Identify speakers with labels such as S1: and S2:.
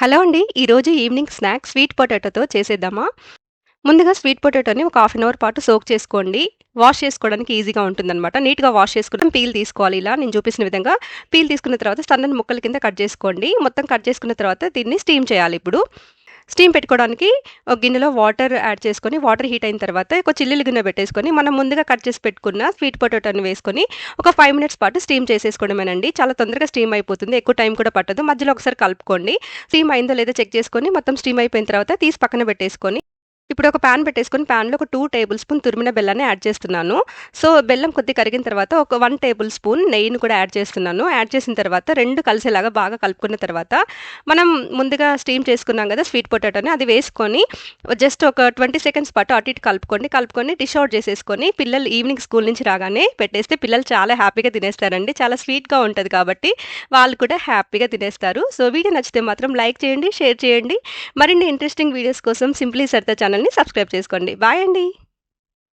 S1: Hello అండి. ఈరోజు evening snack sweet పొటాటోతో చేసేద్దామా? ముందుగా స్వీట్ పొటాటోని ఒక హాఫ్ అన్ అవర్ పాటు సోక్ చేసుకోండి. వాష్ చేసుకోవడానికి ఈజీగా ఉంటుందనమాట. నీట్‌గా వాష్ చేసుకొని పీల్ తీసుకోవాలి ఇలా నేను చూపిస్తున్న విధంగా. పీల్ తీసుకున్న తర్వాత సన్నని ముక్కల కింద కట్ చేసుకోండి. మొత్తం కట్ చేసుకున్న తర్వాత దీన్ని స్టీమ్ చేయాలిప్పుడు. స్టీమ్ పెట్టుకోవడానికి ఒక గిన్నెలో వాటర్ యాడ్ చేసుకొని, వాటర్ హీట్ అయిన తర్వాత ఒక చిల్లులు గిన్నె పెట్టేసుకొని, మనం ముందుగా కట్ చేసి పెట్టుకున్న స్వీట్ పొటాటోని వేసుకొని, ఒక 5 మినిట్స్ పాటు స్టీమ్ చేసేసుకోవడమేనండి. చాలా తొందరగా స్టీమ్ అయిపోతుంది. ఎక్కువ టైం కూడా పట్టదు. మధ్యలో ఒకసారి కలుపుకోండి. స్టీమ్ అయిందో లేదో చెక్ చేసుకొని, మొత్తం స్టీమ్ అయిపోయిన తర్వాత తీసి పక్కన పెట్టేసుకొని, ఇప్పుడు ఒక పాన్ పెట్టేసుకొని, పాన్‌లో ఒక 2 టేబుల్ స్పూన్ తురిమిన బెల్లాన్ని యాడ్ చేస్తున్నాను. సో, బెల్లం కొద్దిగా కరిగిన తర్వాత ఒక 1 టేబుల్ స్పూన్ నెయ్యిని కూడా యాడ్ చేస్తున్నాను. యాడ్ చేసిన తర్వాత 2 కలిసేలాగా బాగా కలుపుకున్న తర్వాత, మనం ముందుగా స్టీమ్ చేసుకున్నాం గదా! స్వీట్ పొటాటోని అది వేసుకొని జస్ట్ ఒక 20 సెకండ్స్ పాటు అటు ఇటు కలుపుకోండి. కలుపుకొని డిష్ ఔట్ చేసేసుకొని పిల్లలు ఈవినింగ్ స్కూల్ నుంచి రాగానే పెట్టేస్తే పిల్లలు చాలా హ్యాపీగా తినేస్తారండి. చాలా స్వీట్‌గా ఉంటది కాబట్టి వాళ్ళు కూడా హ్యాపీగా తినేస్తారు. సో, వీడియో నచ్చితే మాత్రం లైక్ చేయండి, షేర్ చేయండి. మరిన్ని ఇంట్రెస్టింగ్ వీడియోస్ కోసం సింప్లీ సరిత ఛానల్‌ని సబ్స్క్రైబ్ చేసుకోండి. బాయ్ అండి.